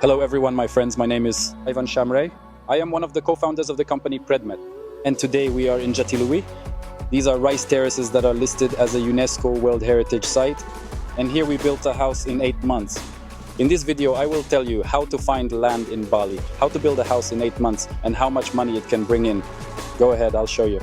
Hello everyone, my friends. My name is Ivan Shamray. I am one of the co-founders of the company PREDMET. And today we are in Jatiluwih. These are rice terraces that are listed as a UNESCO World Heritage Site. And here we built a house in 8 months. In this video, I will tell you how to find land in Bali, how to build a house in 8 months, and how much money it can bring in. Go ahead, I'll show you.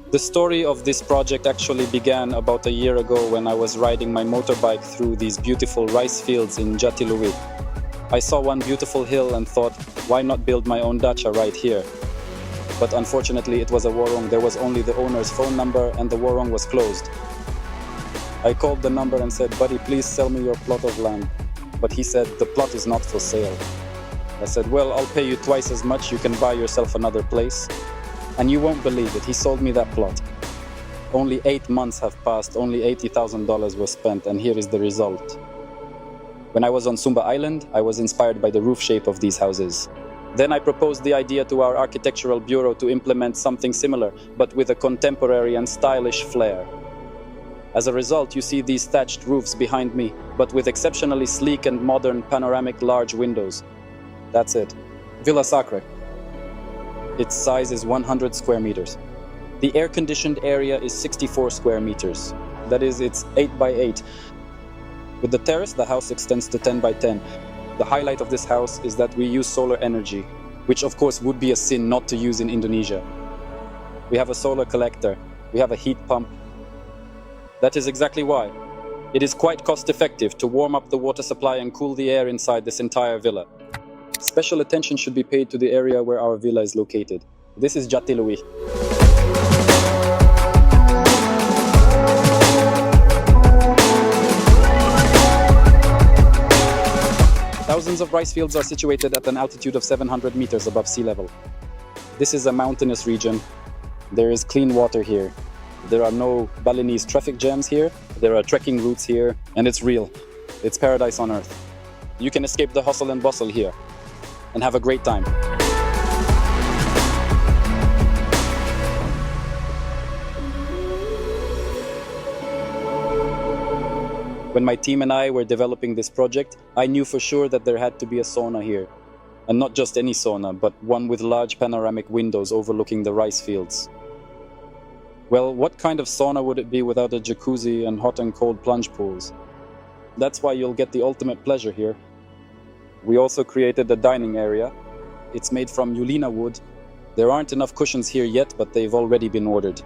The story of this project actually began about a year ago when I was riding my motorbike through these beautiful rice fields in Jatiluwih. I saw one beautiful hill and thought, why not build my own dacha right here? But unfortunately it was a warung. There was only the owner's phone number and the warung was closed. I called the number and said, buddy, please sell me your plot of land. But he said, the plot is not for sale. I said, well, I'll pay you twice as much. You can buy yourself another place. And you won't believe it, he sold me that plot. Only 8 months have passed, only $80,000 was spent, and here is the result. When I was on Sumba Island, I was inspired by the roof shape of these houses. Then I proposed the idea to our architectural bureau to implement something similar, but with a contemporary and stylish flair. As a result, you see these thatched roofs behind me, but with exceptionally sleek and modern panoramic large windows. That's it. Villa Sacre. Its size is 100 square meters. The air-conditioned area is 64 square meters. That is, it's 8 by 8. With the terrace, the house extends to 10 by 10. The highlight of this house is that we use solar energy, which of course would be a sin not to use in Indonesia. We have a solar collector. We have a heat pump. That is exactly why. It is quite cost-effective to warm up the water supply and cool the air inside this entire villa. Special attention should be paid to the area where our villa is located. This is Jatiluwih. Thousands of rice fields are situated at an altitude of 700 meters above sea level. This is a mountainous region. There is clean water here. There are no Balinese traffic jams here. There are trekking routes here, and it's real. It's paradise on earth. You can escape the hustle and bustle here and have a great time. When my team and I were developing this project, I knew for sure that there had to be a sauna here. And not just any sauna, but one with large panoramic windows overlooking the rice fields. Well, what kind of sauna would it be without a jacuzzi and hot and cold plunge pools? That's why you'll get the ultimate pleasure here. We also created a dining area. It's made from ulin wood. There aren't enough cushions here yet, but they've already been ordered.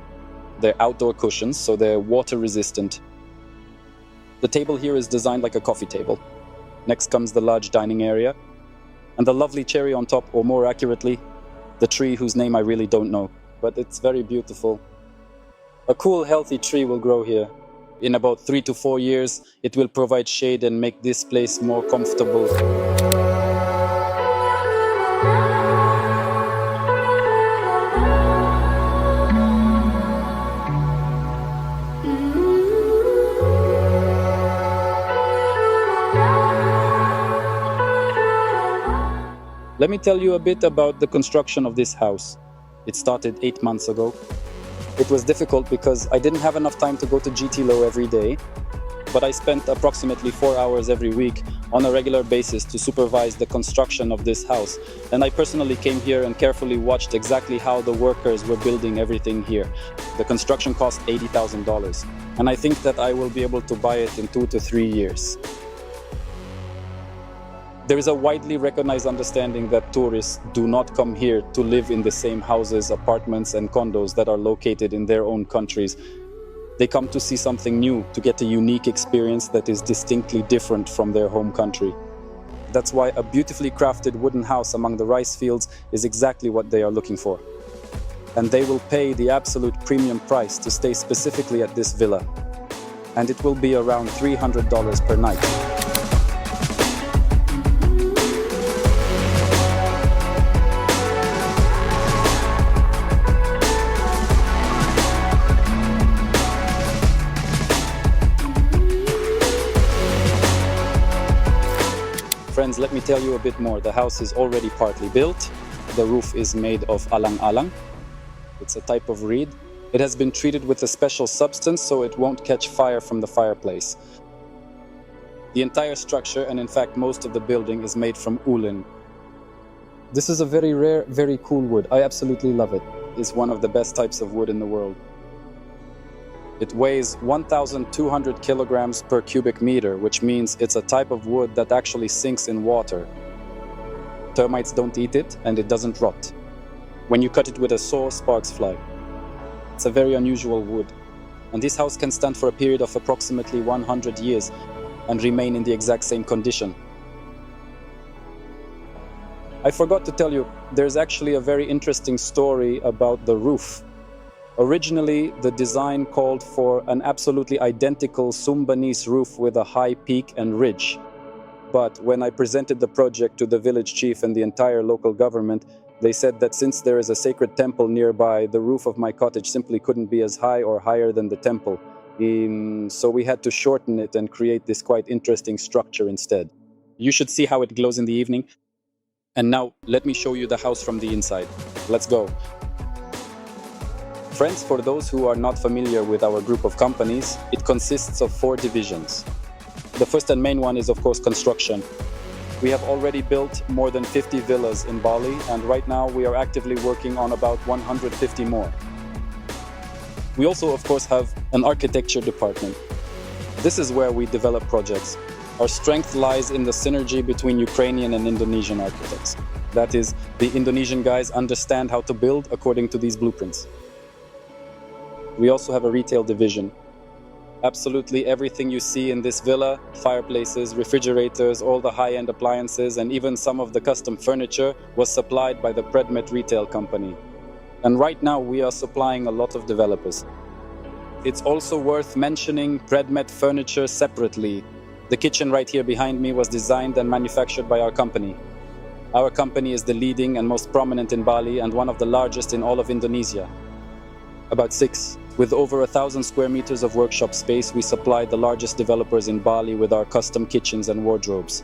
They're outdoor cushions, so they're water resistant. The table here is designed like a coffee table. Next comes the large dining area. And the lovely cherry on top, or more accurately, the tree whose name I really don't know. But it's very beautiful. A cool, healthy tree will grow here. In about 3 to 4 years, it will provide shade and make this place more comfortable. Let me tell you a bit about the construction of this house. It started 8 months ago. It was difficult because I didn't have enough time to go to Jatiluwih every day, but I spent approximately 4 hours every week on a regular basis to supervise the construction of this house. And I personally came here and carefully watched exactly how the workers were building everything here. The construction cost $80,000, and I think that I will be able to buy it in 2 to 3 years. There is a widely recognized understanding that tourists do not come here to live in the same houses, apartments, and condos that are located in their own countries. They come to see something new, to get a unique experience that is distinctly different from their home country. That's why a beautifully crafted wooden house among the rice fields is exactly what they are looking for. And they will pay the absolute premium price to stay specifically at this villa. And it will be around $300 per night. Friends, let me tell you a bit more. The house is already partly built. The roof is made of alang-alang. It's a type of reed. It has been treated with a special substance so it won't catch fire from the fireplace. The entire structure, and in fact most of the building, is made from ulin. This is a very rare, very cool wood. I absolutely love it. It's one of the best types of wood in the world. It weighs 1,200 kilograms per cubic meter, which means it's a type of wood that actually sinks in water. Termites don't eat it, and it doesn't rot. When you cut it with a saw, sparks fly. It's a very unusual wood, and this house can stand for a period of approximately 100 years and remain in the exact same condition. I forgot to tell you, there's actually a very interesting story about the roof. Originally, the design called for an absolutely identical Sumbanese roof with a high peak and ridge. But when I presented the project to the village chief and the entire local government, they said that since there is a sacred temple nearby, the roof of my cottage simply couldn't be as high or higher than the temple. So we had to shorten it and create this quite interesting structure instead. You should see how it glows in the evening. And now, let me show you the house from the inside. Let's go. Friends, for those who are not familiar with our group of companies, it consists of 4 divisions. The first and main one is, of course, construction. We have already built more than 50 villas in Bali, and right now we are actively working on about 150 more. We also, of course, have an architecture department. This is where we develop projects. Our strength lies in the synergy between Ukrainian and Indonesian architects. That is, the Indonesian guys understand how to build according to these blueprints. We also have a retail division. Absolutely everything you see in this villa, fireplaces, refrigerators, all the high-end appliances, and even some of the custom furniture was supplied by the PREDMET.RETAIL company. And right now we are supplying a lot of developers. It's also worth mentioning PREDMET Furniture separately. The kitchen right here behind me was designed and manufactured by our company. Our company is the leading and most prominent in Bali and one of the largest in all of Indonesia. About 6. With over 1,000 square meters of workshop space, we supply the largest developers in Bali with our custom kitchens and wardrobes.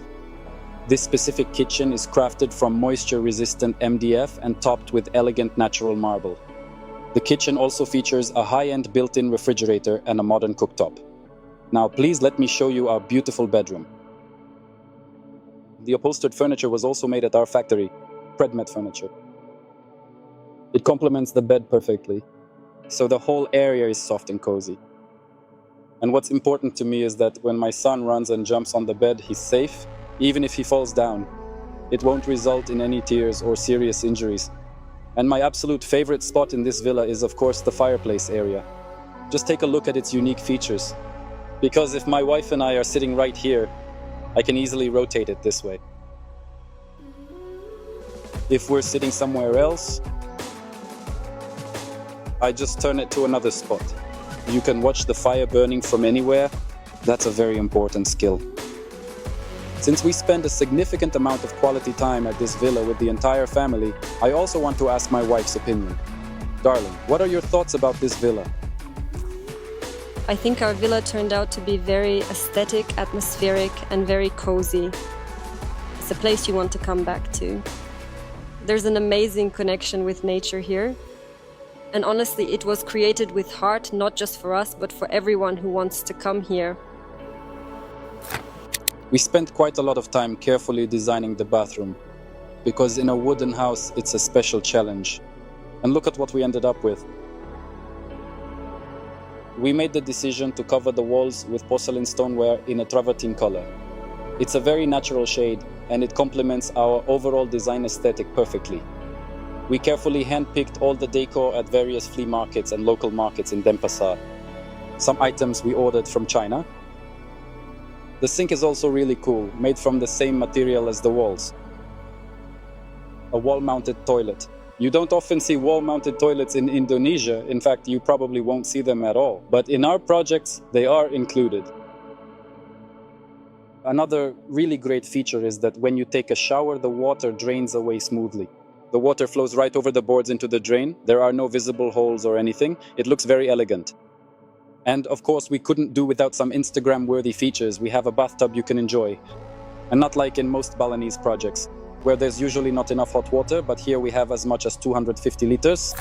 This specific kitchen is crafted from moisture-resistant MDF and topped with elegant natural marble. The kitchen also features a high-end built-in refrigerator and a modern cooktop. Now, please let me show you our beautiful bedroom. The upholstered furniture was also made at our factory, PREDMET Furniture. It complements the bed perfectly, so the whole area is soft and cozy. And what's important to me is that when my son runs and jumps on the bed, he's safe, even if he falls down. It won't result in any tears or serious injuries. And my absolute favorite spot in this villa is, of course, the fireplace area. Just take a look at its unique features. Because if my wife and I are sitting right here, I can easily rotate it this way. If we're sitting somewhere else, I just turn it to another spot. You can watch the fire burning from anywhere. That's a very important skill. Since we spend a significant amount of quality time at this villa with the entire family, I also want to ask my wife's opinion. Darling, what are your thoughts about this villa? I think our villa turned out to be very aesthetic, atmospheric, and very cozy. It's a place you want to come back to. There's an amazing connection with nature here. And honestly, it was created with heart, not just for us, but for everyone who wants to come here. We spent quite a lot of time carefully designing the bathroom, because in a wooden house, it's a special challenge. And look at what we ended up with. We made the decision to cover the walls with porcelain stoneware in a travertine color. It's a very natural shade, and it complements our overall design aesthetic perfectly. We carefully hand-picked all the decor at various flea markets and local markets in Denpasar. Some items we ordered from China. The sink is also really cool, made from the same material as the walls. A wall-mounted toilet. You don't often see wall-mounted toilets in Indonesia. In fact, you probably won't see them at all. But in our projects, they are included. Another really great feature is that when you take a shower, the water drains away smoothly. The water flows right over the boards into the drain. There are no visible holes or anything. It looks very elegant. And of course, we couldn't do without some Instagram-worthy features. We have a bathtub you can enjoy. And not like in most Balinese projects, where there's usually not enough hot water, but here we have as much as 250 liters.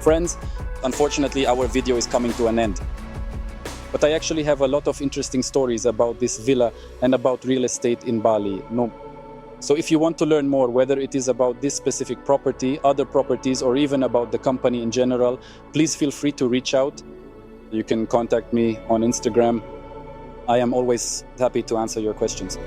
Friends, unfortunately our video is coming to an end. But I actually have a lot of interesting stories about this villa and about real estate in Bali. So if you want to learn more, whether it is about this specific property, other properties, or even about the company in general, please feel free to reach out. You can contact me on Instagram. I am always happy to answer your questions.